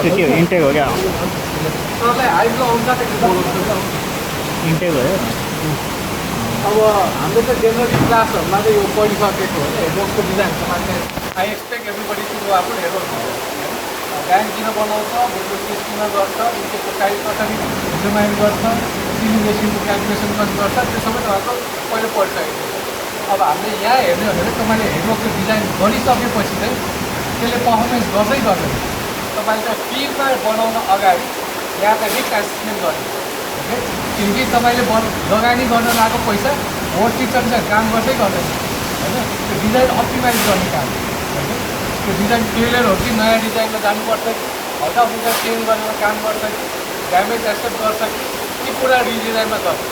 त्यो के हो इन्टेक हो क्या इन्टेक हो अब हाम्रो त जेनरली क्लासहरूमा चाहिँ यो पढिसकेको हो हेडवर्कको डिजाइनको मान्छे I expect everybody to go आफ्नो हेडवर्क ब्याङ्क किन बनाउँछ भोल्टेज केस किन गर्छ इन्टेकको साइज कसरी डिटरमाइन गर्छ सिलिङ मेसिनको क्यालकुलेसन कसरी गर्छ त्यो सबै तपाईँको पहिलो पढिसकेको छ अब हामीले यहाँ हेर्ने हो भने तपाईँले हेडवर्कको डिजाइन गरिसकेपछि चाहिँ त्यसले पर्फर्मेन्स गर्दै गर्दैन तपाईँले चाहिँ फिल्डमा बनाउन अगाडि यहाँ चाहिँ रिस्क एसेसमेन्ट गर्ने किनकि तपाईँले लगानी गर्न लागेको पैसा होस् टिचर चाहिँ काम गर्दै गर्दैन होइन त्यो डिजाइन अप्टिमाइज गर्ने काम होइन त्यो डिजाइन फेलियर हो कि नयाँ डिजाइनमा जानुपर्छ कि हल्का फुल्का चेन्ज गरेर काम गर्छ कि ड्यामेज एक्सेप्ट गर्छ कि पुरा रिडिजाइनमा गर्छ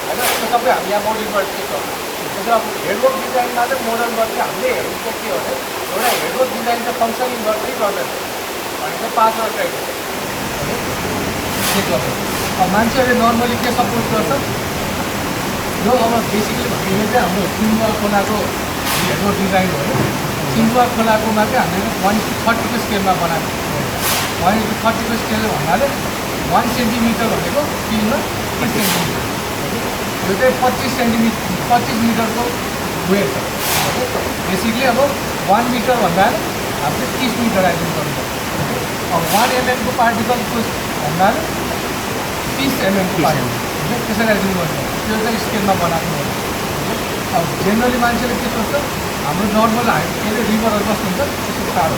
होइन त्यो सबै हामी यहाँ मोडलबाट चेक गर्छौँ त्यसो अब हेडवर्क डिजाइनमा चाहिँ मोडलबाट चाहिँ हामीले हेर्नुको के हो भने एउटा हेडवर्क डिजाइन चाहिँ फङ्सनिङ गर्दै गर्दैन भनेको 5 वटा क्राइटेरिया चेक गर्छ अब मान्छेहरूले नर्मली के सपोर्ट गर्छ यो अब बेसिकली भन्ने चाहिँ हाम्रो सिन्धुवा खोलाको हेडवर्क डिजाइन हो सिन्धुवा खोलाकोमा चाहिँ हामीले 1:30 को स्केलमा बनाएको 1:30 को स्केल भन्नाले 1 सेन्टिमिटर भनेको फिल्डमा 30 सेन्टिमिटर यो चाहिँ 25 मिटरको वेट छ बेसिकली अब 1 मिटर भन्दा हामीले 30 मिटर आइदिनु पर्छ अब 1 mm को पार्टिकलको भन्नाले 30 mm को पार्टिकल त्यसरी आइदिनु पर्छ त्यो चाहिँ स्केलमा बनाएको हो अब जेनरली मान्छेले के सोच्छ हाम्रो नर्मल हाइट के अरे रिभरहरू कस्तो हुन्छ त्यस्तो ठाडो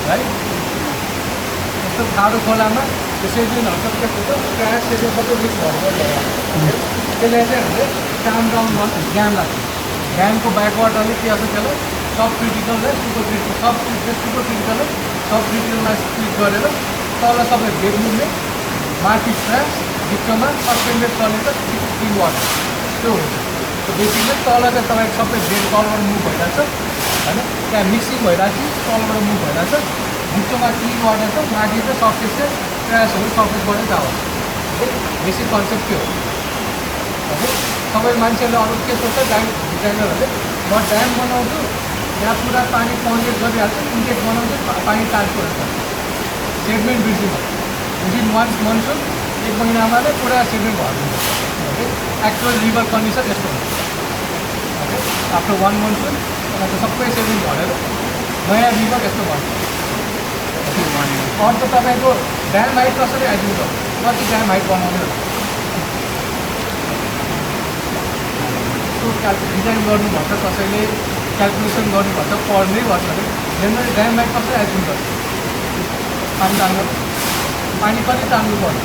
है यस्तो ठाडो खोलामा त्यसै दिनहरू के हुन्छ क्रास त्यसले सबै रिक्स भएर त्यसले चाहिँ हामीले काम डाउन गर्छ ड्याम लाग्छ ड्यामको ब्याकवाटरले के गर्छ त्यसलाई सब क्रिटिकल र सुपर क्रिटिकल सुपर क्रिटिकल सब क्रिटिकलमा स्प्लिट गरेर तल सबै भेट मिल्ने माथि क्रास भित्रमा सस्पेन्डेड चलेर क्लिन वाटर त्यो हुन्छ बेसिकली तल चाहिँ तपाईँको सबै भेट तलबाट मुभ भइरहेछ होइन त्यहाँ मिक्सिङ भइरहेको छ तलबाट मुभ भइरहेछ भित्रमा क्लिन वाटर छ माथि चाहिँ सर्फेस चाहिँ क्रासहरू सर्फेसबाटै जाओस् बेसिक कन्सेप्ट के हो सबै मान्छेहरूले अरू के सोच्छ डिजाइनरहरूले म ड्याम बनाउँछु यहाँ पुरा पानी पम्पेट गरिहाल्छ इन्टेक बनाउँछु पानी ट्रान्सफर हुन्छ सेडमेन्ट बिल्डिङ विदिन 1 मनसुन 1 महिनामा नै पुरा सेडमेन्ट भइदिन्छ एक्चुअल रिभर कन्डिसन यस्तो हुन्छ आफ्टर 1 मनसुन तपाईँको सबै सेडमेन्ट भरेर नयाँ रिभर यस्तो भन्छ अर्को तपाईँको ड्याम हाइट कसरी आइदिन्छ कति ड्याम हाइट बनाउने डिजाइन गर्नुपर्छ कसैले क्यालकुलेसन गर्नुपर्छ पढ्नै पर्छ अरे जेनरली ड्याम हाइट कसरी आइदिन्छ पानी तान्नु पानी कति तान्नु पर्छ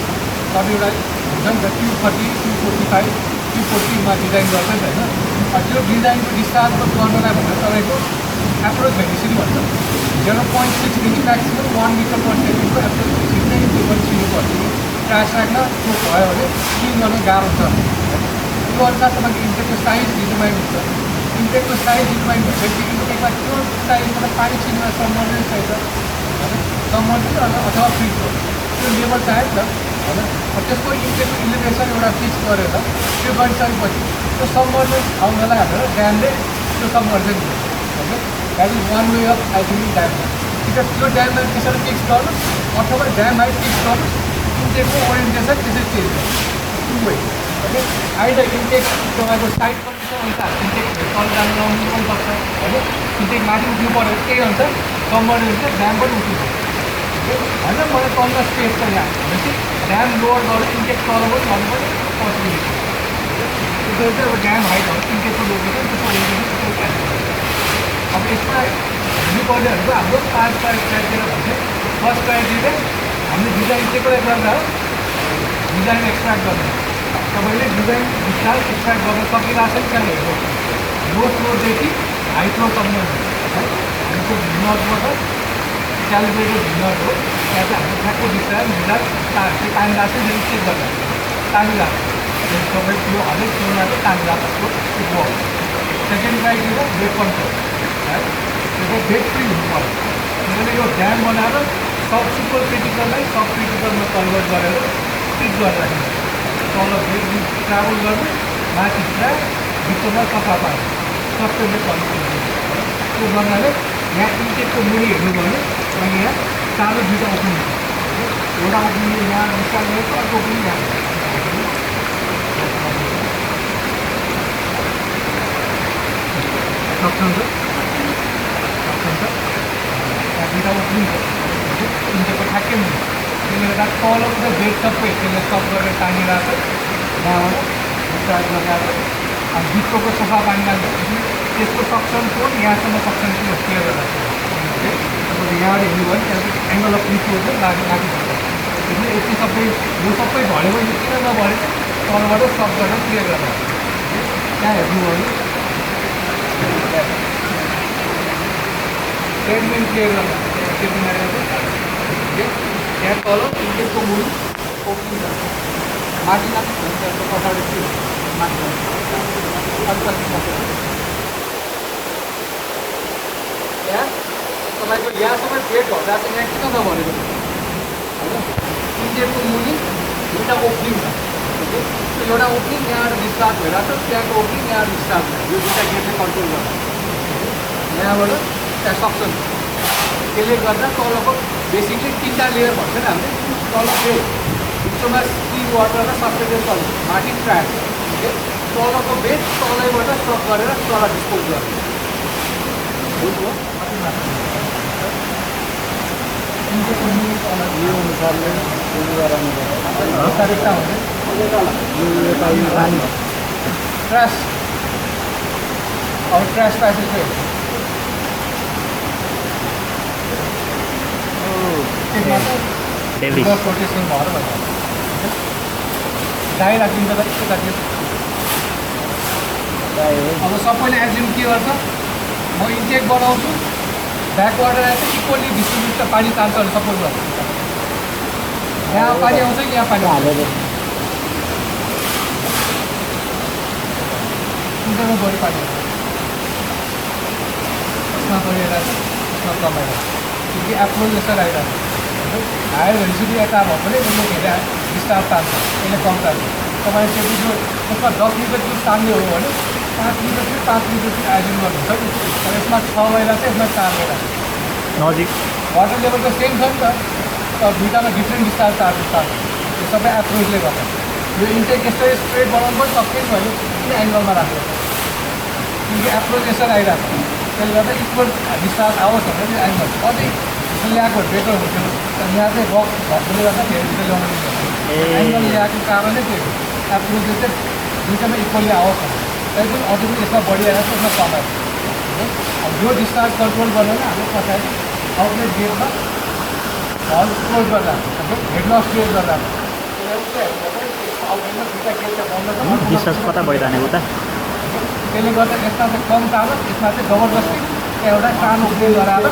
कति एउटा हुन्छ नि त 230 245 240मा डिजाइन गर्छ नि होइन त्यो डिजाइनको डिस्चार्ज गर्नलाई भनेर तपाईँको एप्रोच भेटिसिटी भन्छ 0.6 देखि म्याक्सिमम् 1 मिटर पर सेकेन्डको एप्रोच भेटिसिटी नै त्यो पनि चिन्नुपर्छ क्रास राख्न त्यो भयो भने क्लिन गर्न गाह्रो छ त्यो अनुसार तपाईँको इन्टेकको साइज डिटरमाइन हुन्छ इन्टेकको साइज डिटरमाइन भएपछि इन्टेकमा त्यो साइजबाट पानी छिर्न सम्बन्धित चाहिन्छ होइन सम्बन्धित अथवा फ्रिजको त्यो लेभल चाहिन्छ होइन त्यसको इन्टेकको इलिभेसन एउटा फिक्स गरेर त्यो गरिसकेपछि त्यो सम्बन्धित आउनलाई हालेर ड्यामले त्यो सम्बन्धित हुन्छ होइन that is one way of आइडिङ ड्याममा कि त्यो ड्यामलाई त्यसरी फिक्स गर्नुहोस् अथवा ड्याम हाइट फिक्स गर्नुहोस् इन्टेकको ओरिएन्टेसन त्यसरी चेन्ज गर्नुहोस् two way okay either intake तपाईँको साइड कन्डिसन अनुसार इन्टेक तल जानु लाउनु पनि सक्छ होइन इन्टेक माथि उठ्नु पऱ्यो त्यही अनुसार सम्बन्धित हुन्छ ड्याम पनि उठ्नु होइन मलाई तल स्पेस छ यहाँ भनेपछि ड्याम लोड गरेर इन्टेक तल पनि भन्नु पनि पोसिबिलिटी त्यसरी चाहिँ अब ड्याम हाइटहरू इन्टेकको लोकेसन त्यसको ओरिएन्टेसन अब यसमा हुनुपर्नेहरूको हाम्रो 5 क्राइटेरिया भन्छ फर्स्ट क्राइटेरिया हामीले डिजाइन चाहिँ कसलाई गर्दा हो डिजाइन एक्सट्र्याक्ट गर्ने तपाईँले डिजाइन विस्तार एक्सट्र्याक्ट गर्न सकिरहेको छ कि छैन हेर्नु लो फ्लोरदेखि हाई फ्लोरसम्म है हाम्रो भिन्नरबाट क्यालिब्रेटेड भिन्नर हो त्यहाँ चाहिँ हाम्रो ठ्याक्क विस्तार भिन्नर चाहिँ तानिरहेको छ चेक गर्दा तानिरहेको तपाईँ त्यो हरेक फ्लोरमा चाहिँ तानिरहेको त्यो सेकेन्ड क्राइटेरिया बेड कन्ट्रोल है त्यो बेड फ्री हुनु पर्यो किनभने यो ड्याम बनाएर सब सुपर क्रिटिकललाई सब क्रिटिकलमा कन्भर्ट गरेर ट्रिट गरेर राखिन्छ तल बेड ट्राभल गर्नु माथि पुरा भित्रमा सफा पार्नु सबै कन्भर्ट त्यो गर्नाले यहाँ इन्टेकको मुनि हेर्नु भयो भने यहाँ चारो दुईवटा ओपन हुन्छ एउटा ओपनिङ यहाँ डिस्चार्ज गरेको, अर्को ओपनिङ यहाँ सक्सन छ, त्यहाँ दुईवटा ओपनिङ छ, तिनवटाको ठ्याक्कै मुनि। त्यसले गर्दा तलको त बेड सबै त्यसले सब गरेर तानिरहेको छ, यहाँबाट डिस्चार्ज गरिरहेको छ। अब भित्रको सफा पानी लाग्छ, त्यसको सक्सन कोड यहाँसम्म सक्सन क्लियर गरिरहेको छ। तपाईँले यहाँबाट हेर्नु भयो भने त्यहाँको एङ्गल अफ रिपोर्ट लागिसक्छ। त्यसले यति सबै यो सबै भरेको यो किन नभरेको तलबाट सब गरेर क्लियर गरेर त्यहाँ हेर्नुभयो भने ट्रिटमेन्ट क्लियर गर्नु त्यहाँ तल इन्टेकको मुनि ओपनिङ छ, माथि लाग्छ त्यहाँको पछाडि माथि हल्का यहाँ तपाईँको यहाँसम्म पेट भर्दा चाहिँ यहाँ किन नभरेको होइन, इन्टेकको मुनि दुईवटा ओपनिङ छ, एउटा ओपनिङ यहाँबाट डिस्चार्ज भइरहेको छ, त्यहाँको ओपनिङ यहाँबाट डिस्चार्ज भयो, यो दुईवटा गेटले कन्ट्रोल गर्छ। यहाँबाट त्यहाँ सक्सन, त्यसले गर्दा तलको बेसिकली तिनवटा लेयर भन्छ नि हामीले, तल बेड, भित्रोमा टी वाटर र सब्सटेन्स चल्छ, माथि ट्र्याक, तलको बेड तलैबाट स्टप गरेर तल डिस्पोज गर्छ। यो अनुसारले ट्रास अब ट्रास प्यासेज चाहिँ डेभिस प्रोटेक्सन भएर भयो, गाई राखिदिन्छ त यस्तो काट्यो। अब सबैले एज्युम के गर्छ, म इन्टेक बनाउँछु, ब्याक वाटर आएर इक्वली डिस्ट्रिब्युट पानी तान्छ भने सपोज गर्छ, यहाँ पानी आउँछ कि यहाँ पानी हालेर तिनवटामा बढी पानी आउँछ, यसमा बढिरहेको छ, यसमा कमाइरहेको छ, किनकि एप्रोच यसरी आइरहेको छ। हायर भेन्सिटी यता भयो भने यसले धेरै डिस्टार्ब तान्छ, यसले कम तान्छ। तपाईँले त्यो जो यसमा 10 लिटर दुध तान्ने हो भने 5 लिटर चाहिँ 5 लिटर चाहिँ एज्युम गर्नुहुन्छ कि, तर यसमा 6 महिला छ, यसमा 4 महिला छ, नजिक वाटर लेभल त सेम छ नि त, तर दुईवटामा डिफ्रेन्ट डिस्चार्ज चार्जेस तान्छ, यो सबै एप्रोचले गर्दा। यो इन्टेक यसरी स्ट्रेट बनाउनु पनि सक्दैन भने कुन एङ्गलमा राख्नु, किनकि एप्रोच यसरी आइरहेको छ, त्यसले गर्दा इक्वल डिस्चार्ज आओस् भने त्यो एङ्गल अझै ल्याएको बेटर हुन्थ्यो, तर यहाँ चाहिँ रक भएकोले गर्दा धेरै ल्याउनु मिल्छ, एङ्गल ल्याएको कारणले त्यो एप्रोचले चाहिँ दुईवटामा इक्वली आओस् भने, त्यहाँदेखि अझै पनि यसमा बढिआएर छ, यसमा कम आएको छ। अब यो डिस्चार्ज कन्ट्रोल गर्न हाम्रो पछाडि आउटलेट गेटमा हल क्लोज गर्दा हेड लस क्लियर गर्दा आउटलेटमा दुईवटा गेट चाहिँ बन्द छ, डिस्चार्ज कता भइरहने उता त्यसले गर्दा यसमा चाहिँ कम तानो, यसमा चाहिँ जबरजस्ती एउटा कान उक्लिएर गराएर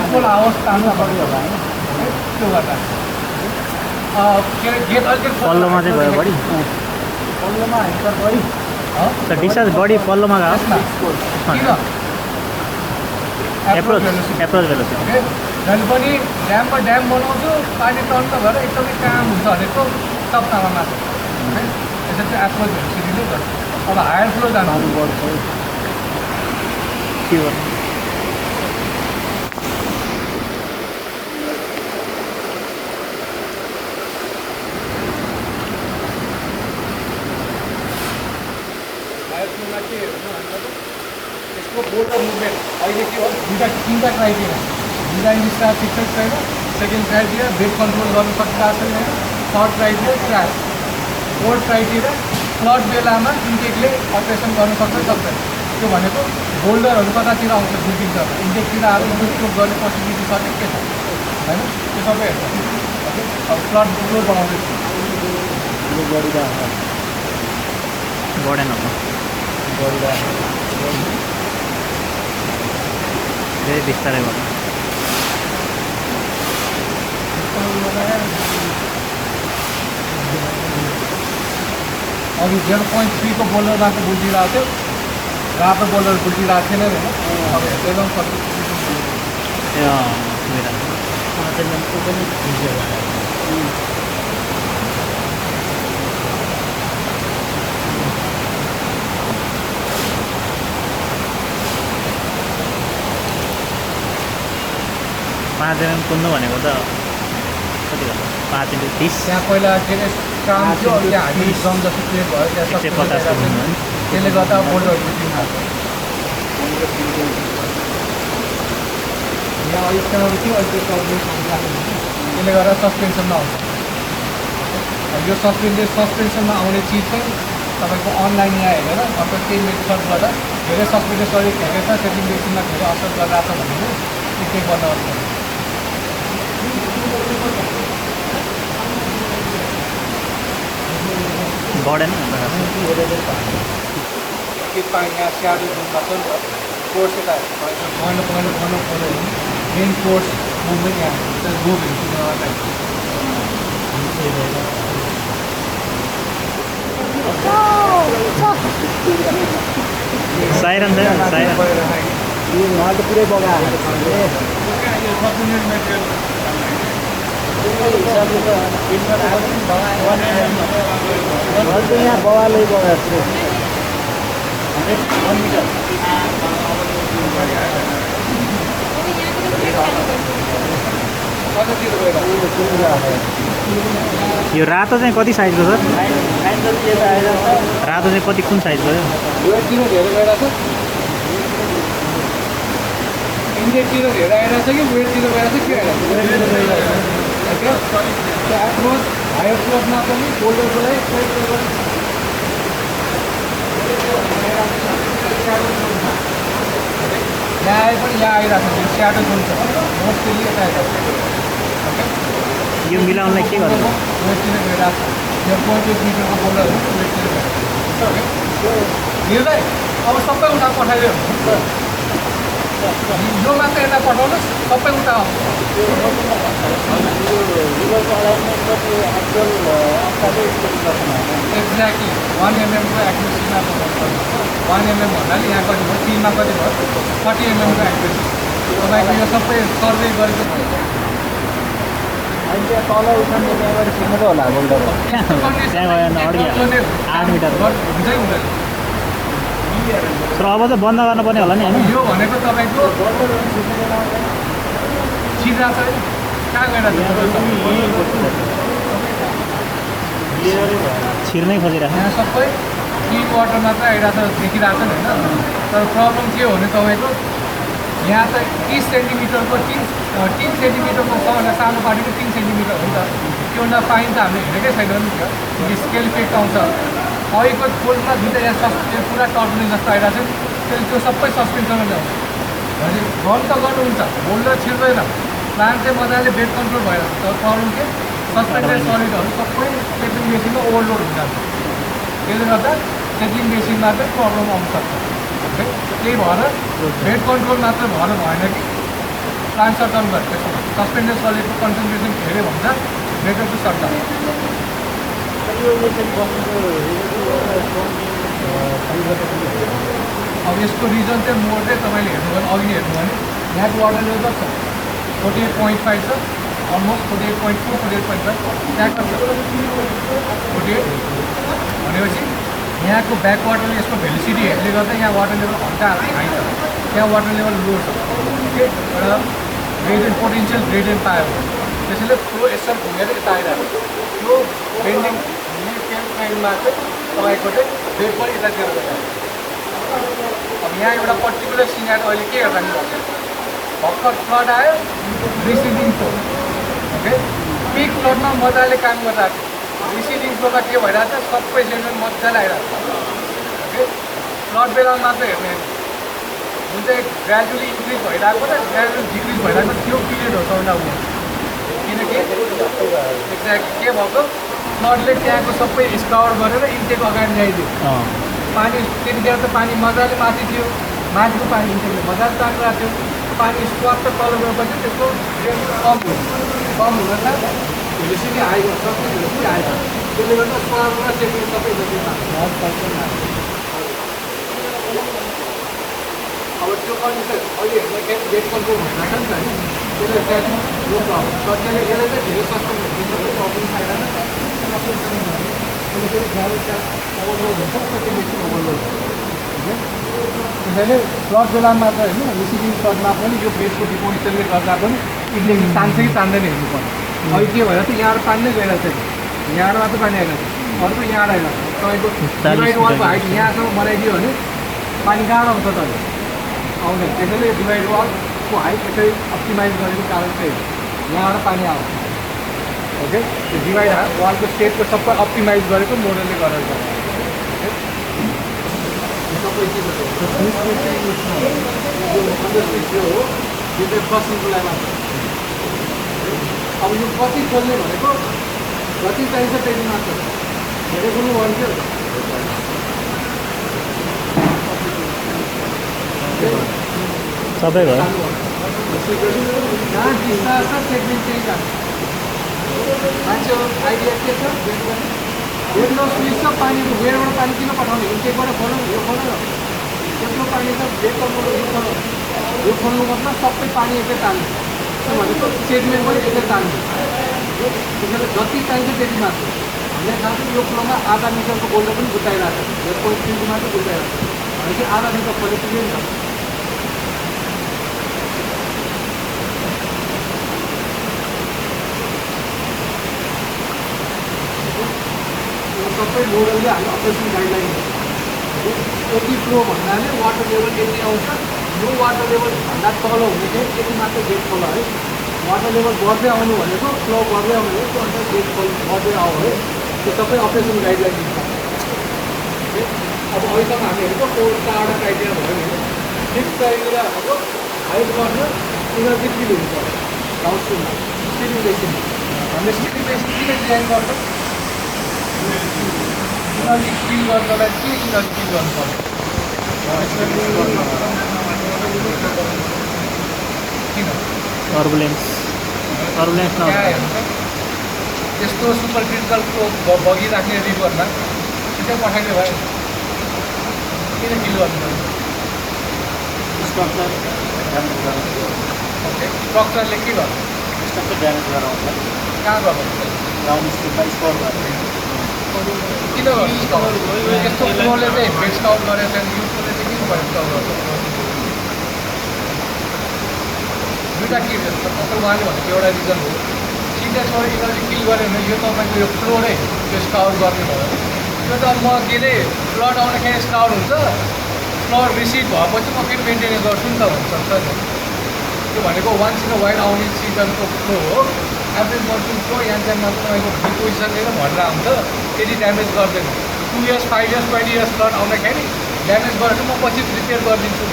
इक्वल आओस् तान्नु पऱ्यो होला होइन, त्यो गर्दा के अरे गेट अलिकति पल्लोमा चाहिँ गयो बढी, पल्लोमा हाइट बढी डिस्चार्ज बढी पल्लोमा गयो, किन एप्रोच भेलोसिटी जहिले पनि ड्याममा ड्याम बनाउँछु, पानी टर्न भएर एकदमै काम हुन्छ भनेको सप्ताहमा मात्र है, यसरी चाहिँ एप्रोच भेलोसिटी नै गर्छ। अब हायर फ्लो जानु पर्छ, के गर्नु यसको बोर्डर मुभमेन्ट अहिले के हो, तिनवटा क्राइटेरिया, डिजाइन डिस्चार्ज फिक्सेड छैन, सेकेन्ड क्राइटेरिया ब्रेक कन्ट्रोल गर्नु सकिरहेको छैन, third criteria crash, fourth criteria flood बेलामा इन्टेकले अपरेसन गर्नु सक्छ सक्दैन, त्यो भनेको बोल्डरहरू कतातिर आउँछ बुकिङ गर्दा इन्टेकतिर आएर स्टोप गर्ने पोसिबिलिटी छ कि के छ होइन, त्यो सबै हेर्छ। अब फ्लड क्लोज बनाउँदैछ बढेन धेरै बिस्तारै गर्नु, अघि 0.3 को बोल्डरबाट बुझिरहेको थियो, रातो बोल्डर बुझिरहेको थिएन होइन, अब एकदम कति पाँच एमएम कुद्नु भनेको त कति गर्नु 5 × 30 त्यहाँ पहिला के अरे काम थियो त्यहाँ हामी ड्रम जस्तो क्रिएट भयो त्यहाँ 150 को हुनु है। त्यसले गर्दा बोल्डरहरू दिन लाग्छ यहाँ अलिक सानो थियो अहिले त्यो त्यसले गर्दा सस्पेन्सनमा आउँछ यो सस्पेन्सनमा आउने चिज चाहिँ तपाईँको अनलाइन यहाँ हेरेर अथवा केही मेथडबाट धेरै सस्पेन्सन सरी खेलेको छ सेटिङ मेसिनमा धेरै असर गरिरहेको छ भने चाहिँ के गर्नुपर्छ बढेन के पानी यहाँ स्याडो जुन भएको छ नि त कोर्स यता पहेँलो मेन कोर्स मुभमेन्ट यहाँ साइरन छैन साइरन उहाँ त पुरै बगाएर यहाँ बगालै बगाएको छु यो रातो चाहिँ कति साइजको छ रातो चाहिँ कति कुन साइजको हो वेटतिर धेरै गइरहेको छ इन्डेक्सतिर धेरै आइरहेको छ कि वेटतिर गइरहेको छ के आइरहेको छ एप्रोच हायर प्लसमा पनि फोल्डरको लागि यहाँ आए पनि यहाँ आइरहेको छ स्याडो जुन छ मोस्टली यता आइरहेको छ यो मिलाउनलाई के गर्नु वेटतिर गइरहेको छ यो 0.8 मिटरको फोल्डरहरू वेटतिर गइरहेको छ अब सबै उता पठाइदियो यो मात्र यता पठाउनुहोस् सबै उता एक्ज्याक्टली 1 mm को एक्युरेसीमा 1 mm भन्नाले यहाँ कति भयो 3 मा कति भयो 40 mm को एक्युरेसी तपाईँको यो सबै सर्वे गरेको अहिले तल उठाउने त्यहाँबाट सिक्नु होला बोल्डर त्यहाँ गयो भने अड्किहाल्छ 8 मिटर हुँदै हुँदैन तर अब त बन्द गर्नुपर्ने होला नि होइन यो भनेको तपाईँको छिर्रा छ कहाँ गइरहेको छ छिर्नै खोजिरहेको यहाँ सबै क्लिन वाटर मात्र आइरहेको छ देखिरहेको छ नि होइन तर प्रब्लम के हो भने तपाईँको यहाँ त 30 सेन्टिमिटरको 3 सेन्टिमिटरको सबभन्दा सानो पार्टीको 3 सेन्टिमिटर हो नि त त्योभन्दा फाइन त हामीले हेरेकै छैन नि त्यो स्केल इफेक्ट आउँछ अहिलेको फोल्डमा दुइटा यहाँ सस्पेन्सन पुरा टर्बुलेन्स जस्तो आइरहेको छ त्यसले त्यो सबै सस्पेन्सनमा ल्याउँछ भने रन त गर्नुहुन्छ होल्डर छिर्दैन प्लान चाहिँ मजाले बेड कन्ट्रोल भइरहेको छ तर प्रब्लम के सस्पेन्डेड सलिडहरू सबै सेटिङ मेसिनमा ओभरलोड हुन्छ त्यसले गर्दा सेटिङ मेसिनमा चाहिँ प्रब्लम आउन सक्छ त्यही भएर बेड कन्ट्रोल मात्र भएर भएन कि प्लान सटडाउन गरेको सस्पेन्डेड सलिडको कन्सन्ट्रेसन धेरै भन्छ बेटर टु सटडाउन अब यसको रिजन चाहिँ मोर चाहिँ तपाईँले हेर्नु भने अघि नै हेर्नु भने यहाँको वाटर लेभल कति छ 48.5 छ अलमोस्ट 48.4 48.5 त्यहाँ कति छ 48 भनेपछि यहाँको ब्याक वाटरले यसको भेलिसिटी हेर्ने गर्दा यहाँ वाटर लेभल हल्का हाई छ त्यहाँ वाटर लेभल लो छ ओके एउटा ग्रेडियन्ट पोटेन्सियल ग्रेडियन्ट पायो त्यसैले फ्लो यसरी घुमेर यता आइरहेको त्यो बेन्डिङ टाइममा चाहिँ तपाईँको चाहिँ ब्रेक पनि यतातिर गइरहेको अब यहाँ एउटा पर्टिकुलर सिनारी अहिले के हेर्दा नि भर्खर फ्लड आयो रिसिडिङ फ्लो ओके पिक फ्लडमा मजाले काम गरिरहेको थियो रिसिडिङ फ्लोमा के भइरहेको छ सबै सेडिमेन्ट मजाले आइरहेको छ ओके फ्लड बेलामा मात्र हेर्ने जुन चाहिँ ग्रेजुअली इन्क्रिज भइरहेको र ग्रेजुअली डिक्रिज भइरहेको त्यो पिरियड हो सबभन्दा उयो किनकि एक्ज्याक्ट के भएको फ्लडले त्यहाँको सबै स्कभर गरेर इन्टेक अगाडि ल्याइदियो पानी त्यतिखेर त पानी मजाले माथि थियो माथिको पानी इन्टेकले मजाले तानिरहेको थियो पानी स्वाट तल गएपछि त्यसको कम हुन त भेलिसिटी हाई गर्छ भेलिसिटी हाई छ त्यसले गर्दा स्वाट र सेटिङ सबै जति अब त्यो कन्डिसन अहिले हेर्दाखेरि बेड कन्ट्रोल भइरहेको छ नि त त्यसले चाहिँ नो प्रब्लम सजिलै यसले चाहिँ धेरै सस्तो हुन्छ प्रब्लम छैन त्यसले फेरि ओभरलोड हुन्छ कति बेसी ओभरलोड हुन्छ त्यसैले फ्लड बेलामा मात्र होइन रिसिभिङ फ्लडमा पनि यो बेडको डिपोजिसनले गर्दा पनि इन्डेक्स तान्छ कि तान्दैन हेर्नुपर्छ अहिले के भयो त यहाँबाट पानी नै गइरहेको छ यहाँबाट मात्र पानी आइरहेको छ अर्को यहाँबाट आइरहेको छ तपाईँको डिभाइड वालको हाइट यहाँसम्म बनाइदियो भने पानी कहाँबाट आउँछ त आउँदैन त्यसैले डिभाइड वालको हाइट यसरी अप्टिमाइज गरेको कारण चाहिँ यहाँबाट पानी आउँछ ओके त्यो डिभाइड वालको सेपको सबै अप्टिमाइज गरेको मोडलले गरेर सबै चिजहरू हो यो चाहिँ बस्नुको लागि मात्र अब यो कति खोल्ने भनेको जति चाहिन्छ त्यति मात्र धेरै खोल्नु भन्थ्यो सबै भयो जहाँ डिस्टा छ सेगमेन्ट चाहिँ जान्छ मान्छेहरू आइडिया के छ वेट लस स्विच छ पानीको वेटबाट पानी किन पठाउने इन्टेकबाट खोल्नु यो खोल्नु त्यत्रो पानी छ वेटबाट यो खोल्नु मतलब सबै पानी एकै ताल्नु भनेको सेगमेन्ट पनि एकै ताल्नु त्यसैले जति चाहिन्छ त्यति मात्र हामीले थाहा छ यो फ्लोमा आधा मिटरको बोल्डर पनि गुटाइरहेको छ 0.3 मात्र गुटाइरहेको छ भनेपछि आधा मिटर खोले पुग्यो नि त सबै मोडलले हामी अपरेसन गाइडलाइन यति फ्लो भन्नाले वाटर लेभल यति आउँछ यो वाटर लेभल भन्दा तल हुने चाहिँ यति मात्र गेट खोला है वाटर लेभल बढ्दै आउनु भनेको फ्लो बढ्दै आउनु भनेको त्यो अन्त गेट खोल बढ्दै आऊ है त्यो सबै अपरेसन गाइडलाइन दिन्छ अब अहिलेसम्म हामी हेरेको 4वटा क्राइटेरिया भयो भने फिक्स क्राइटेरिया भनेको हाइट गर्न इनर्जी फिल हुन्छ डाउनस्ट्रिममा स्टिलिङ बेसिन हामीले स्टिलिङ बेसिन किन डिजाइन गर्छौँ इनर्जी फिल गर्नलाई के इनर्जी फिल गर्नु पर्छ किन टर्बुलेन्स यस्तो सुपर क्रिटिकलको बगिराख्ने रिभरमा छिटै पठाइदियो भयो किन फिल गर्नु स्ट्रक्चर ओके स्ट्रक्चरले के गर्नु स्ट्रक्चर ड्यामेज गराउँछ कहाँ गर्नु डाउन स्ट्रिममा स्कोर गर्छ किन गर्नु यस्तो फ्लोले चाहिँ भेस्ट आउट गरेको छ यो फ्लोले चाहिँ किन भेस्ट आउट गर्छ दुईवटा के असल उहाँले भनेको एउटा रिजन हो सिन्टेक्सबाट इनर्जी फिल गऱ्यो भने यो तपाईँको यो फ्लो नै यो स्काउट गर्ने भयो यो त म के अरे फ्लड आउँदाखेरि स्काउट हुन्छ फ्लड रिसिभ भएपछि म फेरि मेन्टेनेन्स गर्छु नि त हुनसक्छ नि त्यो भनेको वान्स इन अ वाइड आउने सिजनको फ्लो हो एभरेज मन्सुन फ्लो यानच्यानमा तपाईँको पोजिसन लिएर भरेर आउँछ त्यति ड्यामेज गर्दैन 2 इयर्स 5 इयर्स 20 इयर्स फ्लड आउँदाखेरि ड्यामेज गरेर म पछि रिपेयर गरिदिन्छु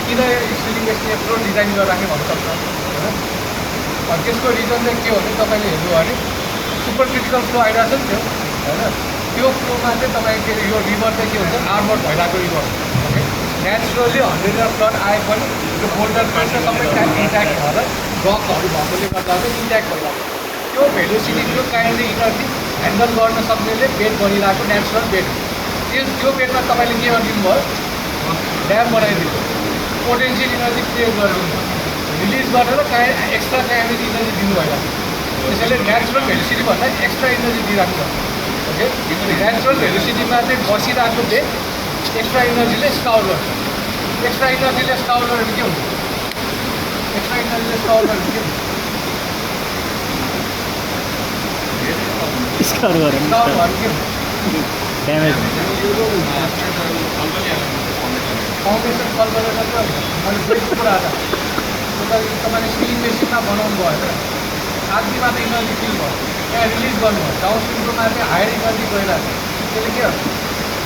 किन स्टिलिङ बेसिन फ्लो डिजाइन गरेर राख्ने भन्नुसक्छ होइन त्यसको रिजन चाहिँ के हो भने तपाईँले हेर्नु भने सुपर क्रिटिकल फ्लो आइरहेको छ नि त्यो होइन त्यो फ्लोमा चाहिँ तपाईँको के अरे यो रिभर चाहिँ के हुन्छ आर्मर भइरहेको river okay naturally 100 year flood आए पनि यो बोल्डर प्रेसर सबै इन्ट्याक्ट भएर रकहरू भएकोले गर्दा चाहिँ इन्ट्याक्ट भइरहेको त्यो भेलोसिटी त्यो काइन्डली इनर्जी ह्यान्डल गर्न सक्नेले बेड बनिरहेको नेचुरल बेड त्यो बेडमा तपाईँले के गरिदिनु भयो ड्याम बनाइदिनु पोटेन्सियल इनर्जी क्रिएट गरिदिनु रिलिज गरेर एक्स्ट्रा काइन्डली इनर्जी दिनु भइरहेको त्यसैले नेचुरल भेलोसिटी भन्दा एक्स्ट्रा इनर्जी दिइरहेको छ ओके नेचुरल भेलोसिटीमा चाहिँ बसिरहेको बेड एक्स्ट्रा इनर्जीले स्काउट गर्छ एक्स्ट्रा इनर्जीले स्काउट गरेर के हुन्छ एक्स्ट्रा इनर्जीले स्काउट गरेर के हुन्छ स्कोर गऱ्यो स्काउट भयो के हुन्छ ड्यामेज फाउन्डेसन कल गरेर चाहिँ मैले बेडको कुरा आएको तपाईँले स्टिलिङ बेसिनमा बनाउनु भयो आधी मात्र इनर्जी फिल भयो त्यहाँ रिलिज गर्नुभयो डाउन स्ट्रिमकोमा चाहिँ हायर इनर्जी गइरहेको छ त्यसले के हुन्छ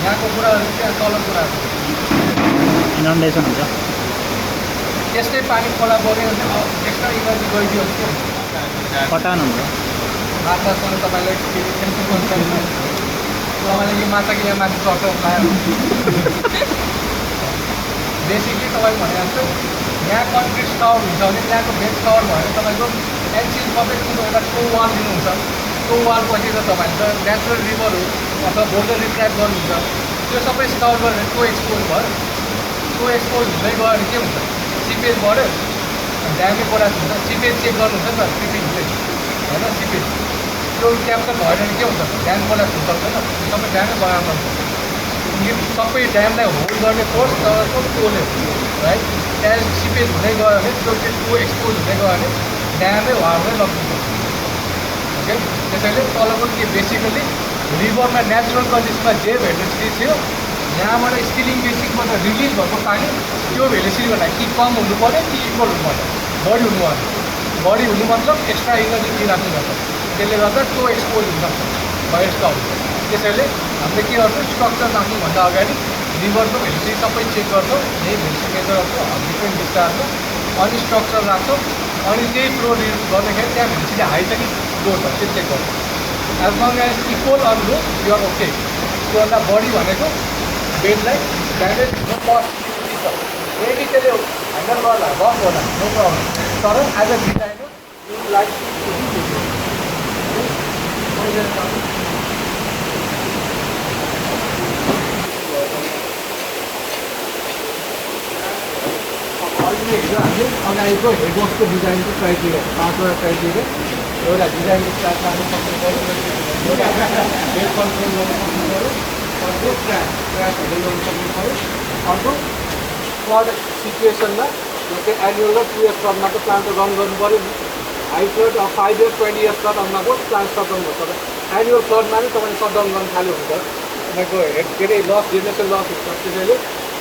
यहाँको कुराहरू त्यहाँ तल कुराहरू इनन्डेसन हुन्छ त्यस्तै पानी खोला बग्यो भने एक्स्ट्रा इनर्जी गइदियो भने के हुन्छ पटान हुन्छ माछासँग तपाईँलाई टेन्सन गर्नु तपाईँले यो माछा कि यहाँ माथि चढ्छ खायो बेसिकली तपाईँले भने जस्तो यहाँ कन्क्रिट स्काउट हुन्छ भने त्यहाँको बेड स्काउट भएर तपाईँको एनसिल सबै कुरो एउटा टो वाल दिनुहुन्छ टो वाल पछि त तपाईँले त नेचुरल रिभर हो अथवा बोल्डर रिट्र्याक गर्नुहुन्छ त्यो सबै स्काउट गरेर टो एक्सपोज भयो टो एक्सपोज हुँदै गयो भने के हुन्छ सिपेज बढ्यो ड्यामेज पराएको हुन्छ सिपेज चेक गर्नुहुन्छ नि त सिपिङ चाहिँ होइन सिपेज त्यो क्याप्चर भएन भने के हुन्छ ड्याम कोलाप्स हुन सक्दैन सबै ड्यामै बनाउनु सक्छ यो सबै ड्यामलाई होल्ड गर्ने फोर्स तपाईँको टोले राइट त्यहाँ सिपेज हुँदै गयो भने त्यो चाहिँ टो एक्सपोज हुँदै गयो भने ड्यामै हार्दै लग्नु सक्छ ओके त्यसैले तलको के बेसिकली रिभरमा नेचुरल कन्डिसनमा जे भेलिसिटी थियो यहाँबाट स्टिलिङ बेसिकबाट रिलिज भएको पानी त्यो भेलिसिटीभन्दा कि कम हुनु पऱ्यो कि इक्वल हुनु पऱ्यो बढी हुनु पऱ्यो बढी हुनु मतलब एक्स्ट्रा इनर्जी दिइराख्नु पर्छ त्यसले गर्दा त्यो एक्सपोज हुन्छ भएस्टका हुन्छ त्यसैले हामीले के गर्छौँ स्ट्रक्चर राख्नुभन्दा अगाडि रिभरको भेलिसिटी सबै चेक गर्छौँ यही भेलिसिटी मेजर गर्छौँ डिफ्रेन्ट डिस्टारमा अनि स्ट्रक्चर राख्छौँ अनि त्यही फ्लो गर्दाखेरि त्यहाँ भेलिसिटी हाई छ कि लो छ त्यो चेक गर्छौँ as long as equal on low you're okay त्योभन्दा बढी भनेको बेडलाई ड्यामेज हुनु पोसिबिलिटी छ मेबी त्यसले ह्यान्डल गर्ला रफ होला नो प्रब्लम तर as a designer you like अहिले हिजो हामीले अगाडिको हेडवर्क्सको डिजाइनको क्राइटेरिया 5वटा क्राइटेरिया एउटा डिजाइनको स्टार्ट लानु सक्नु पऱ्यो एउटा बेड कन्ट्रोल गर्नु सक्नु पऱ्यो अर्को क्रास हेन्डल गर्नु सक्नु पऱ्यो अर्को फ्लड सिचुएसनमा जो चाहिँ एनुअल र 2 इयर्स फ्लडमा त प्लान्ट रन गर्नु पऱ्यो नि हाई फ्लड 5 इयर्स 20 इयर्स फ्लडमा पो प्लान्ट सटडाउन भयो तर एनुअल फ्लडमा नै तपाईँले सटडाउन गर्न थाल्यो भने त तपाईँको के अरे लस जेनेरेसन लस हुन्छ त्यसैले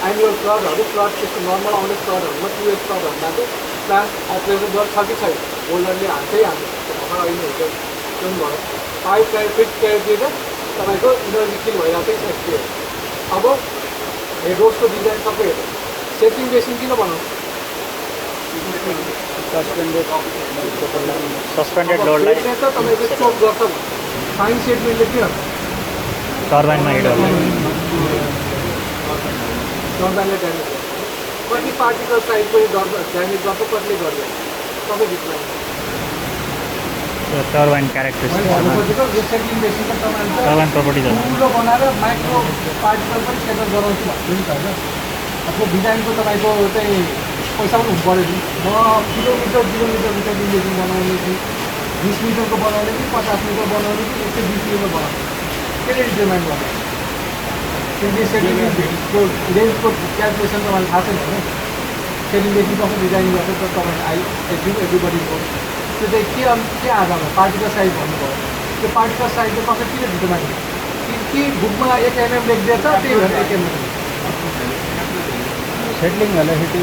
एनुअल फ्लडहरू फ्लड त्यस्तो नर्मल आउने फ्लडहरूमा 2 इयर्स फ्लडहरूमा चाहिँ प्लान्ट अपरेसन गर्छ कि छैन होल्डरले हाल्छै हाल्छ भर्खर अहिले हुन्छ त्यो पनि भयो 5 फिट क्यारेटिएर तपाईँको इनर्जी किल भइरहेको छ एक्सपिरियन्स अब हेडवर्क्सको डिजाइन सबै हेर्नु सेटिङ बेसिन किन बनाउँछ सस्पेन्डेड लोडलाई त तपाईँको चोक गर्छ भने फाइन सेटमेन्टले के गर्छ टर्बाइनमा हिट गर्छ टर्बाइनलाई ड्यामेज गर्छ कति पार्टिकल साइज पनि ड्यामेज गर्छ कतिले गर्दैन सबै भित्र टर्बाइन क्यारेक्टरिस्टिक्स खोजेको यो सेटिङ बेसिन त तपाईँले टर्बाइन प्रपर्टिज ठुलो बनाएर माइक्रो पार्टिकल पनि सेटल गराउँछु भन्छु नि त होइन अब डिजाइनको तपाईँको चाहिँ पैसा पनि हुनु पऱ्यो नि म किलोमिटर बेसिन बनाउने कि 20 मिटरको बनाउने कि 50 मिटर बनाउने कि 120 मिटर बनाउने त्यसले डिटर्माइन गर्छ त्यसले सेटिङ रेन्जको क्यालकुलेसन तपाईँलाई थाहा छैन होइन सेटिङ बेसिन कसरी डिजाइन गर्छ त तपाईँले एभ्रिबडी हो त्यो चाहिँ के आधारमा पार्टिकल साइज भन्नुभयो त्यो पार्टिकल साइजले कसरी किन डिटर्माइन गर्छ कि बुकमा 1 mm लेखिदिएछ त्यही भएर 1 mm सेटलिङ भेलिसिटी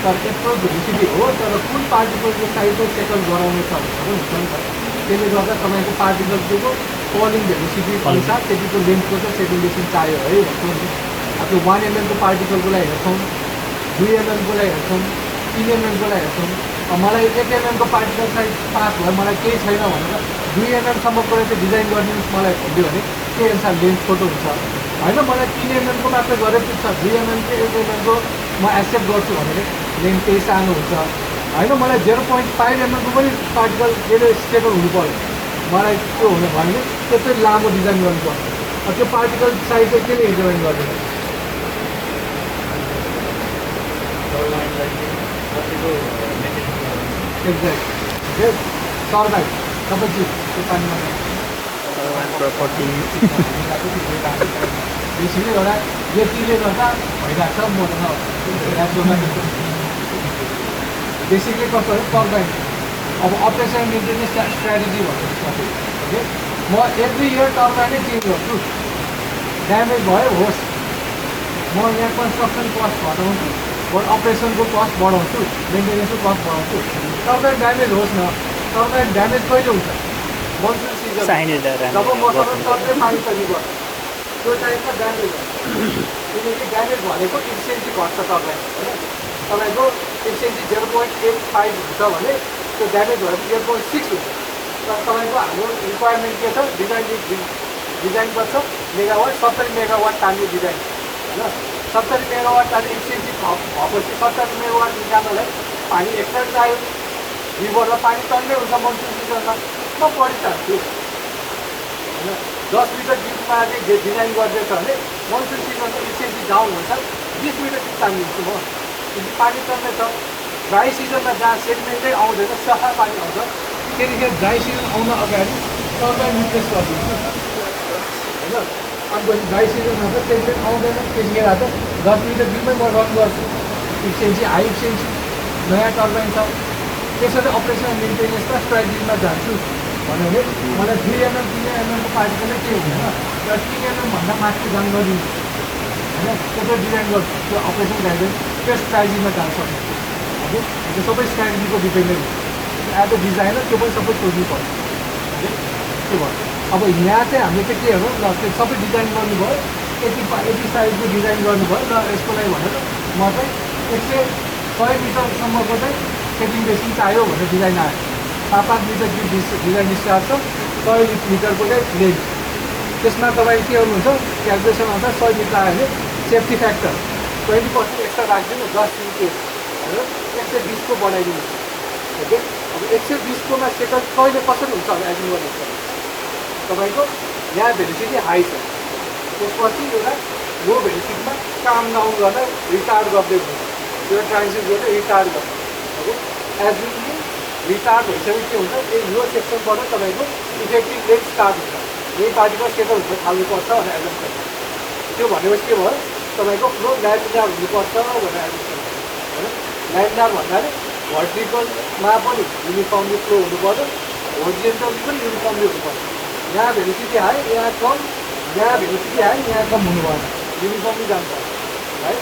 तर यत्रो भेलिसिटी हो तर कुन पार्टिकलको साइजको सेटल गराउने छ भनेर हुन्छ नि त त्यसले गर्दा तपाईँको पार्टिकलको फलिङ भेलिसिटी अनुसार त्यतिको लेन्थको चाहिँ सेटिङ बेसिन चाहियो है भन्छौँ नि अब त्यो 1 mm को पार्टिकलको लागि हेर्छौँ 2 mm को लागि हेर्छौँ 3 mm को लागि हेर्छौँ मलाई 1 mm को पार्टिकल साइज पास भयो मलाई केही छैन भनेर 2 mm सम्मको चाहिँ डिजाइन गरिदिनुहोस् मलाई भन्यो भने त्यही अनुसार लेन्थ छोटो हुन्छ होइन मलाई 3 mm को मात्रै गरेर पुग्छ 2 mm को 1 mm को म एक्सेप्ट गर्छु भने लेन्थ त्यही सानो हुन्छ होइन मलाई 0.5 mm को पनि पार्टिकल यसले स्टेबल हुनु पऱ्यो मलाई त्यो हुनु भयो भने त्यस्तै लामो डिजाइन गर्नुपर्छ त्यो पार्टिकल साइज चाहिँ केले इन्टरभेन गर्दैन एक्ज्याक्ट टर्बाइन सबै चिज त्यो पानीमा प्रपर्टी बेसिकली एउटा यतिले गर्दा भइरहेको छ म बेसिकली कस्तो हो टर्बाइन अब अपरेसन मेन्टेनेन्स स्ट्राटेजी भन्नु ओके म एभ्री इयर टर्बाइनै चेन्ज गर्छु ड्यामेज भयो होस् म यहाँ कन्स्ट्रक्सन कस्ट घटाउँछु अपरेसनको कस्ट बढाउँछु मेन्टेनेन्सको कस्ट बढाउँछु टर्बाइन ड्यामेज होस् न टर्बाइन ड्यामेज कहिले हुन्छ मनसुन सिजन जब मसँग टर्बाइन पानी पनि गर्छ त्यो टाइममा ड्यामेज हुन्छ किनकि ड्यामेज भनेको इफिसियन्सी घट्छ टर्बाइन होइन तपाईँको इफिसियन्सी 0.85 हुन्छ भने त्यो ड्यामेज भएको 0.6 हुन्छ तर तपाईँको हाम्रो रिक्वायरमेन्ट के छ डिजाइन गर्छ मेगावाट 70 मेगावाट तान्ने डिजाइन होइन 70 मेगावाट तान्ने इफिसियन्सी भएपछि 70 मेगावाट निकाल्नलाई पानी एक्स्ट्रा चाहियो रिभरमा पानी तन्नै हुन्छ मनसुन सिजनमा म बढी चाहन्छु होइन 10 मिटर डिपमा चाहिँ डिजाइन गरिदिएछ भने मनसुन सिजनमा इफिसियन्सी डाउन हुन्छ 20 मिटर डिप तानिदिन्छु म किनकि पानी तन्नै छ ड्राई सिजनमा जहाँ सेडिमेन्टै आउँदैन सफा पानी आउँछ त्यतिखेर ड्राई सिजन आउन अगाडि टर्बाइन रिप्लेस गरिदिन्छु होइन अब ड्राई सिजनमा त सेडिमेन्ट आउँदैन त्यतिखेर त 10 मिटर डिपमै म रन गर्छु इफिसियन्सी हाई इफिसियन्सी नयाँ टर्बाइन छ त्यसरी अपरेसन मेन्टेनेन्समा स्ट्राटेजीमा जान्छु भन्यो भने मलाई 2 mm 3 mm को पार्टिकल के हुँदैन र 3 mm भन्दा माथि जान गरिदिन्छ होइन त्यो डिजाइन गर्छ त्यो अपरेसन गाइडेन्स त्यो स्ट्राटेजीमा जान सक्छ हजुर त्यो सबै स्ट्राटेजीको डिपेन्डेन्ट हुन्छ एज अ डिजाइनर त्यो पनि सबै सोध्नु पर्छ हजुर के भयो अब यहाँ चाहिँ हामीले चाहिँ के हो ल त्यो सबै डिजाइन गर्नुभयो यति साइजको डिजाइन गर्नुभयो र यसको लागि भनेर म चाहिँ 100 मिटरसम्मको चाहिँ सेटिङ बेसिन चाहियो भनेर डिजाइन आयो 5 मिटर डिजाइन स्टार्ट छ 100 मिटरको चाहिँ लेन्थ त्यसमा तपाईँ के गर्नुहुन्छ क्यालकुलेसन अनुसार 100 मिटर आयो भने सेफ्टी फ्याक्टर 20% एक्स्ट्रा राखिदिनु 10 रुपियाँ भनेर 120 को बनाइदिनु ओके अब 120 कोमा सेकन्ड कहिले कसरी हुन्छ अब एजुम गर्नुहुन्छ तपाईँको यहाँ भेलिसिटी हाई छ त्यसपछि एउटा लो भेलिसिटीमा काम डाउन गर्दा रिटार्ड गर्दै हुन्छ यो ट्रान्जिट गरेर रिटार्ड गर्छ ओके एज यु रिटार्ड भइसकेपछि के हुन्छ यो सेक्सनबाट तपाईँको इफेक्टिभ लेन्थ स्टार्ट हुन्छ यही पार्टिकल सेटल हुन थाल्नुपर्छ भनेर एजुम गर्छ त्यो भनेपछि के भयो तपाईँको फ्लो ल्यामिनार हुनुपर्छ भनेर एजुम गर्छ होइन ल्यामिनार भन्नाले भर्टिकलमा पनि युनिफर्मली फ्लो हुनुपर्छ होरिजेन्टली पनि युनिफर्मली हुनुपर्छ यहाँ भेलिसिटी हाई यहाँ कम यहाँ भेलिसिटी हाई यहाँ कम हुनु भएन युनिफर्मली जान्छ है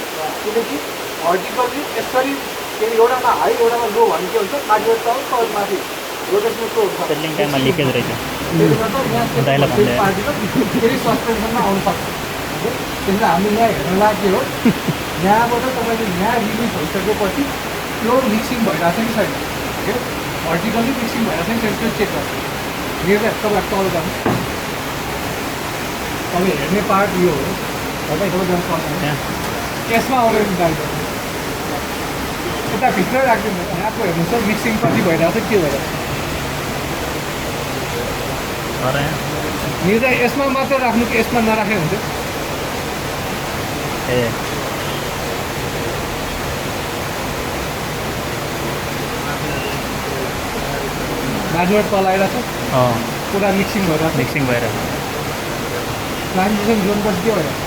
किनकि भर्टिकल्ली यसरी एउटामा हाई एउटामा लो भने के हुन्छ माथिबाट तल तल माथि रोटेसनल फ्लो हुन्छ सेटलिङ टाइममा लिकेज रहेछ त्यसले गर्दा यहाँ पार्टिकल फेरि सस्पेन्सनमा आउनु सक्छ त्यसले हामीले यहाँ हेर्न लाग्यो हो यहाँबाट तपाईँले यहाँ रिलिज भइसकेपछि फ्लोर मिक्सिङ भइरहेको छ कि छैन ओके भर्टिकल्ली मिक्सिङ भइरहेको छ कि छैन त्यो चेक गर्छ मेरो तपाईँ तल जानु तपाईँ हेर्ने पार्ट यो हो तपाईँ जानु सक्दैन यसमा आउनु गाडी यता भित्रै राखिदिनु यहाँको हेर्नुहोस् त मिक्सिङ कति भइरहेको छ के भइरहेको छ निर्णय यसमा मात्र राख्नु कि यसमा नराखे हुन्थ्यो ए बाजुबाट तल आइरहेको छ पुरा मिक्सिङ भइरहेको छ मिक्सिङ भइरहेको ट्रान्जिसन जोनपछि के भइरहेको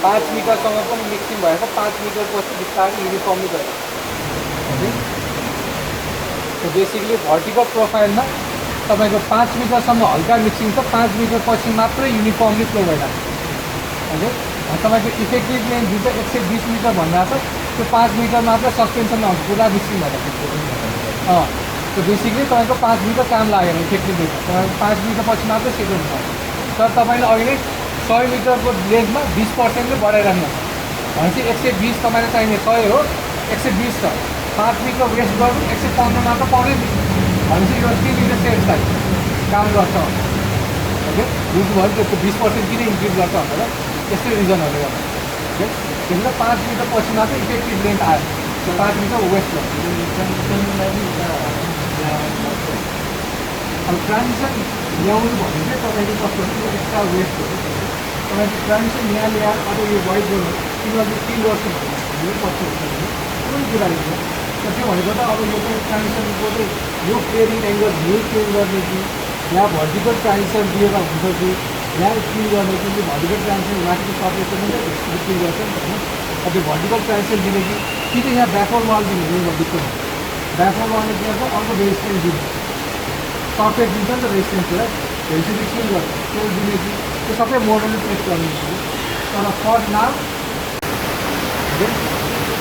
5 मिटरसँग पनि मिक्सिङ भएर 5 मिटरपछि बिस्तारै युनिफर्मली गयो बेसिकली भर्टिकल प्रोफाइलमा तपाईँको 5 मिटरसम्म हल्का मिक्सिङ छ 5 मिटर पछि मात्रै युनिफर्मली फ्लो भइरहेको हजुर तपाईँको इफेक्टिभ लेन्थ जुन चाहिँ 120 मिटर भनिरहेको छ त्यो 5 मिटर मात्र सस्पेन्सनमा आउँछ पुरा मिक्सिङ भइरहेको त्यो बेसिकली तपाईँको 5 मिटर काम लागेन इफेक्टिभ लेन्थ तपाईँको 5 मिटर पछि मात्रै सेटल हुन्छ तर तपाईँले अघि नै 100 मिटरको लेन्थमा 20%ले बढाइराख्नु भनेपछि 120 तपाईँलाई चाहिने 100 हो 120 छ 5 मिटर वेस्ट गर्नु 115 मात्र पाउनै भनेपछि यो 3 मिटर सेल्सलाई काम गर्छ ओके बुझ्नुभयो त्यो 20% किन इन्क्रिज गर्छ भनेर यस्तै रिजनहरूले गर्दा ओके त्यसले 5 मिटर पछि मात्र इफेक्टिभ लेन्थ आयो त्यो 5 मिटर वेस्ट गर्छ अब ट्रान्जिसन ल्याउनु भने चाहिँ तपाईँको कस्तो हुन्छ एक्स्ट्रा वेस्ट हो तपाईँको ट्रान्जिसन यहाँ ल्याएर अब यो वाइड गर्नु तिमीहरूले के गर्छु भने कस्तो हुन्छ भने कुनै कुरा हुन्छ र त्यो भनेको त अब यो चाहिँ ट्रान्जिसनको चाहिँ यो क्लियरिङ एङ्गल यही क्लियर गर्ने कि यहाँ भर्टिकल ट्रान्जिसन दिएर हुन्छ कि यहाँ क्लियर गर्ने कि भर्टिकल ट्रान्जिसन माथिको सर्फेसमा चाहिँ क्लियर गर्छ नि त होइन अब त्यो भर्टिकल ट्रान्जिसन दिने कि चाहिँ यहाँ ब्याकवर्ड वाल दिने हो डिफ्रेन्ट ब्याकवर्ड वालले के गर्छ अर्को रेजिस्टेन्स दिने सर्फेस दिन्छ नि त रेजिस्टेन्सलाई भेलिसिटी क्लियर गर्छ त्यो दिने कि त्यो सबै मोडलले टेस्ट गर्ने तर फर नाउ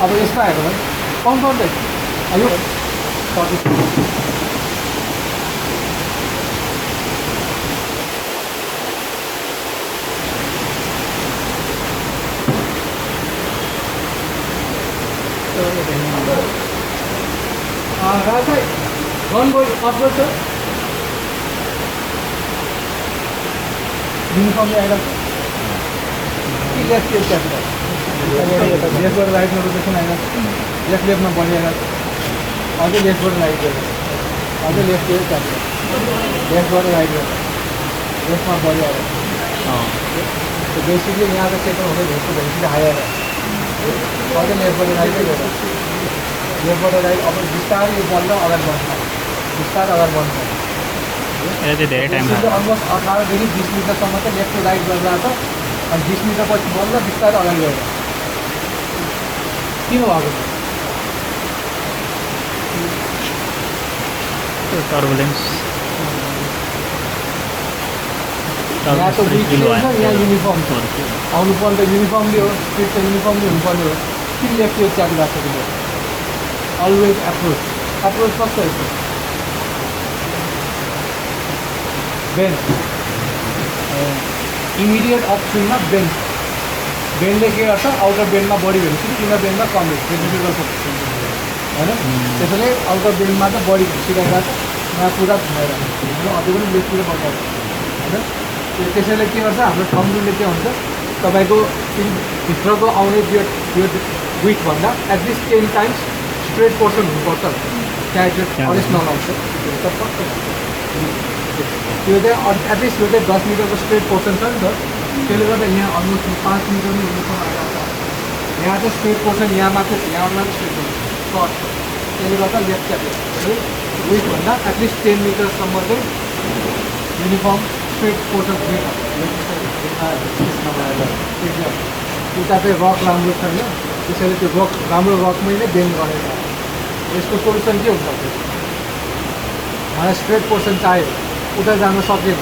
अब यसमा हेर्नु है कन्फर्म यो राजा गन बोय अफ गर्छ युनिफर्मले आइरहेको कि लेफ्ट लेफ्ट क्यापिटल लेफ्टबाट राइटमा रोटेसन आइरहेको लेफ्ट लेफ्टमा बढिरहेको अझै लेफ्टबाट राइट गरेर अझै लेफ्ट लेफ्ट क्यापिटल लेफ्टबाट राइट गरेर लेफ्टमा बढिरहेको त्यो बेसिकली यहाँ त सेटल हुँदै भेट्छु भेटिसकेको हायर अझै लेफ्टबाट राइटै गरेर लेफ्टबाट राइट अब बिस्तारै यो बल्ल अगाडि बढ्छ बिस्तारै अगाडि बढ्छ धेरै टाइम अलमोस्ट 18देखि 20 मिटरसम्म चाहिँ लेफ्ट टु राइट गरिरहेको छ अनि 20 मिटर पछि बल्ल बिस्तारै अगाडि गएर किन भएको टर्बुलेन्स यहाँ त विक छ यहाँ युनिफर्म छ आउनुपर्ने त युनिफर्मले हो स्ट्रिट त युनिफर्मले हुनुपर्ने हो किन लेफ्ट यो च्याट गएको छ तिमीले अलवेज एप्रोच कस्तो रहेछ बेन्च इमिडिएट अपसुनमा बेन्डले के गर्छ आउटर बेन्डमा बढी भेट्छ इनर बेन्डमा कम भेट्छ होइन त्यसैले आउटर बेन्डमा त बढी सिकाइरहेको छ यहाँ पुरा भइरहेको अझै पनि लेफ्टतिर बढाएको होइन त्यसैले के गर्छ हाम्रो थम्बरुले के हुन्छ तपाईँको भित्रको आउने यो विथभन्दा एटलिस्ट 10 टाइम्स स्ट्रेट पोर्सन हुनुपर्छ त्यहाँ अलिस नलाउँछ त्यो चाहिँ एटलिस्ट यो चाहिँ 10 मिटरको स्ट्रेट पोर्सन छ नि त त्यसले गर्दा यहाँ अलमोस्ट 5 मिटर नै हुनुपर्छ यहाँ चाहिँ स्ट्रेट पोर्सन यहाँ मात्रै यहाँ मात्रै स्ट्रेट पोर्सन त्यसले गर्दा लेफ्ट च्यापेट विथभन्दा एटलिस्ट 10 मिटरसम्म चाहिँ युनिफर्म स्ट्रेट पोर्सन हुने उता चाहिँ रक राम्रो छैन त्यसैले त्यो रक राम्रो रकमै नै बेन्ड गरेर यसको सोल्युसन के हुन्छ मलाई स्ट्रेट पोर्सन चाहियो उता जान सकेन